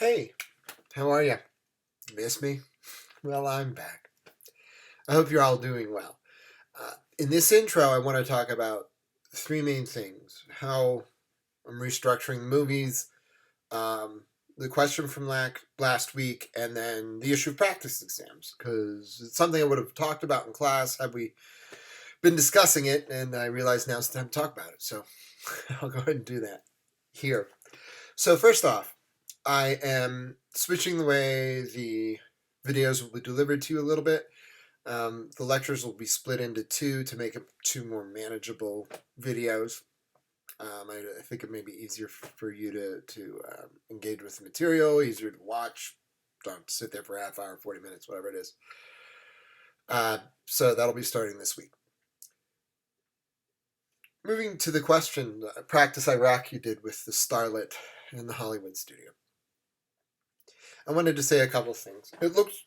Hey, how are you? Miss me? Well, I'm back. I hope you're all doing well. In this intro, I want to talk about three main things: how I'm restructuring the movies, um, the question from last week, and then the issue of practice exams, because it's something I would have talked about in class had we been discussing it, and I realize now it's time to talk about it. So I'll go ahead and do that here. So, first off, I am switching the way the videos will be delivered to you a little bit. The lectures will be split into two to make it two more manageable videos. I think it may be easier for you to engage with the material, easier to watch. Don't sit there for a half hour, 40 minutes, whatever it is. So that'll be starting this week. Moving to the question, practice Iraq you did with the Starlet in the Hollywood studio. I wanted to say a couple things. It looks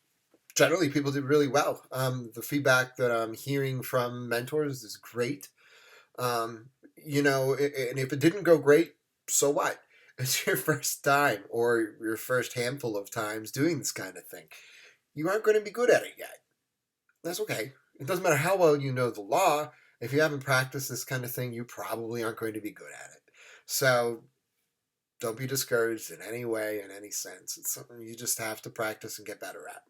generally people did really well. The feedback that I'm hearing from mentors is great. And if it didn't go great, so what? It's your first time or your first handful of times doing this kind of thing. You aren't going to be good at it yet. That's okay. It doesn't matter how well you know the law. If you haven't practiced this kind of thing, you probably aren't going to be good at it. So don't be discouraged in any way, in any sense. It's something you just have to practice and get better at.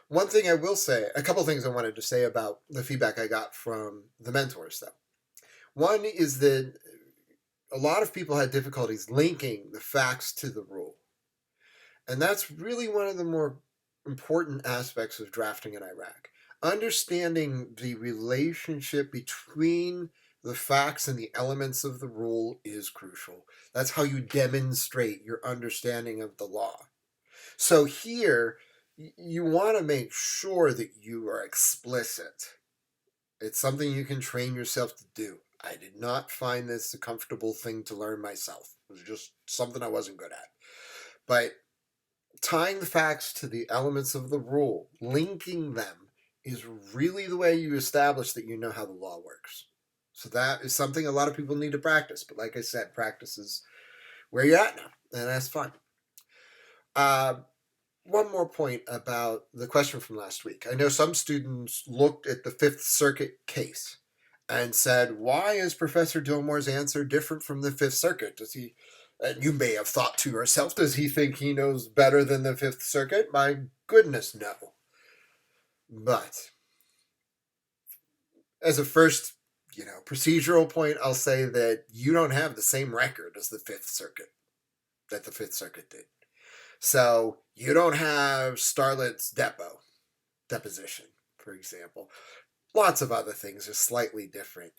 One thing I will say, a couple things I wanted to say about the feedback I got from the mentors, though. One is that a lot of people had difficulties linking the facts to the rule. And that's really one of the more important aspects of drafting in Iraq. Understanding the relationship between the facts and the elements of the rule is crucial. That's how you demonstrate your understanding of the law. So here, you want to make sure that you are explicit. It's something you can train yourself to do. I did not find this a comfortable thing to learn myself. It was just something I wasn't good at. But tying the facts to the elements of the rule, linking them, is really the way you establish that you know how the law works. So that is something a lot of people need to practice. But like I said, practice is where you're at now, and that's fun. One more point about the question from last week. I know some students looked at the Fifth Circuit case and said, why is Professor Dillmore's answer different from the Fifth Circuit? Does he, and you may have thought to yourself, does he think he knows better than the Fifth Circuit? My goodness, no. But as a first, procedural point, I'll say that you don't have the same record as the Fifth Circuit, that the Fifth Circuit did. So you don't have Starlet's deposition, for example. Lots of other things are slightly different.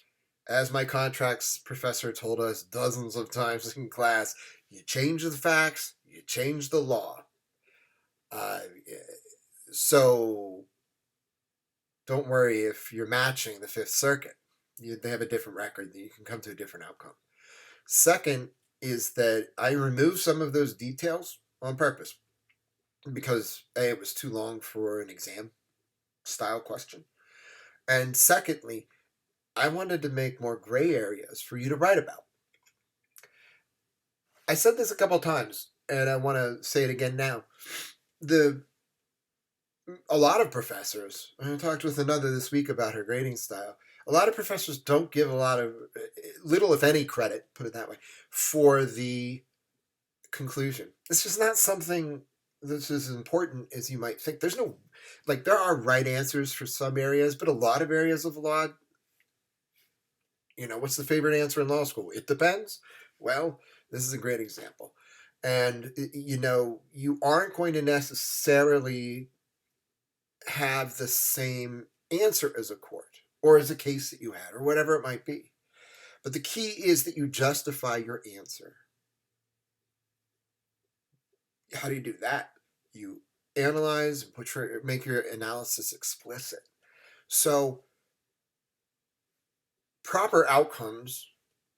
As my contracts professor told us dozens of times in class, you change the facts, you change the law. So don't worry if you're matching the Fifth Circuit. They have a different record, that you can come to a different outcome. Second is that I removed some of those details on purpose because A, it was too long for an exam style question. And secondly, I wanted to make more gray areas for you to write about. I said this a couple times, and I want to say it again now. A lot of professors, I talked with another this week about her grading style, a lot of professors don't give little if any credit, put it that way, for the conclusion. It's just not something that's as important as you might think. There are right answers for some areas, but a lot of areas of law, what's the favorite answer in law school? It depends. Well, this is a great example. And, you aren't going to necessarily have the same answer as a court or as a case that you had or whatever it might be. But the key is that you justify your answer. How do you do that? You analyze, make your analysis explicit. So proper outcomes,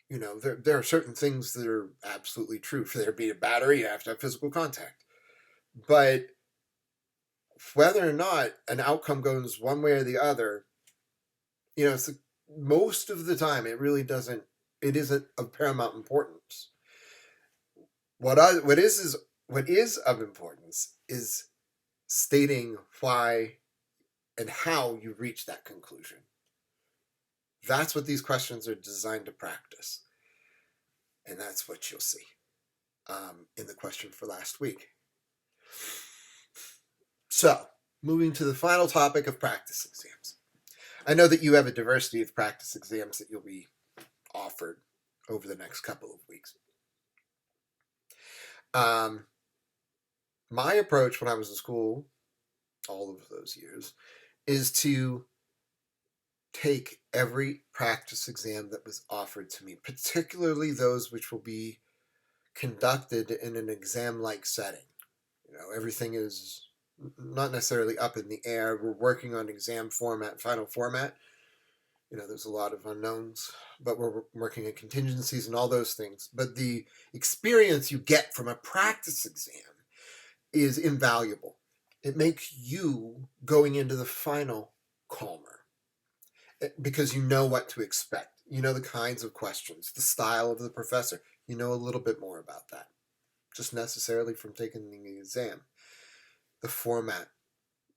there are certain things that are absolutely true. For there to be a battery, you have to have physical contact. But whether or not an outcome goes one way or the other, most of the time it isn't of paramount importance. What is What is of importance is stating why and how you reach that conclusion. That's what these questions are designed to practice. And that's what you'll see in the question for last week. So, moving to the final topic of practice exams. I know that you have a diversity of practice exams that you'll be offered over the next couple of weeks. My approach when I was in school, all of those years, is to take every practice exam that was offered to me, particularly those which will be conducted in an exam-like setting. Everything is not necessarily up in the air. We're working on exam format, final format. There's a lot of unknowns, but we're working in contingencies and all those things. But the experience you get from a practice exam is invaluable. It makes you going into the final calmer because you know what to expect. You know the kinds of questions, the style of the professor. You know a little bit more about that, just necessarily from taking the exam. The format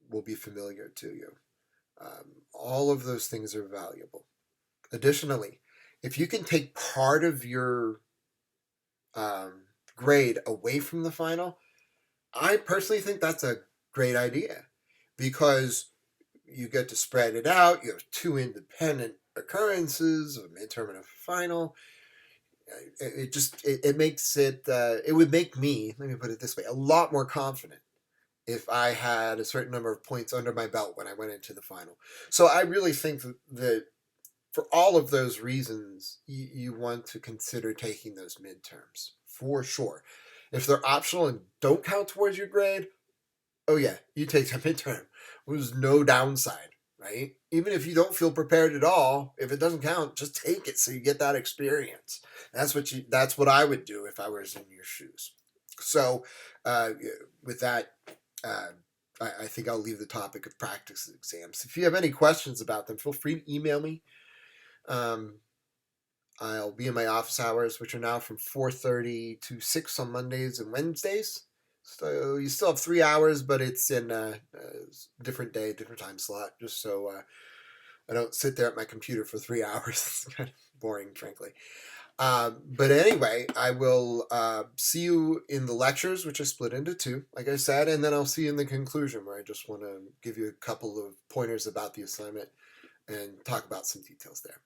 will be familiar to you. All of those things are valuable. Additionally, if you can take part of your grade away from the final, I personally think that's a great idea because you get to spread it out. You have two independent occurrences, a midterm and a final. It makes it, it would make me, let me put it this way, a lot more confident if I had a certain number of points under my belt when I went into the final. So I really think that for all of those reasons, you want to consider taking those midterms, for sure. If they're optional and don't count towards your grade, oh yeah, you take the midterm. There's no downside, right? Even if you don't feel prepared at all, if it doesn't count, just take it so you get that experience. That's what I would do if I was in your shoes. So with that, I think I'll leave the topic of practice exams. If you have any questions about them, feel free to email me. I'll be in my office hours, which are now from 4:30 to 6 on Mondays and Wednesdays. So you still have 3 hours, but it's in a different day, different time slot, just so I don't sit there at my computer for 3 hours. It's kind of boring, frankly. But anyway, I will see you in the lectures, which are split into 2, like I said, and then I'll see you in the conclusion, where I just want to give you a couple of pointers about the assignment and talk about some details there.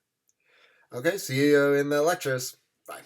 Okay, see you in the lectures. Bye.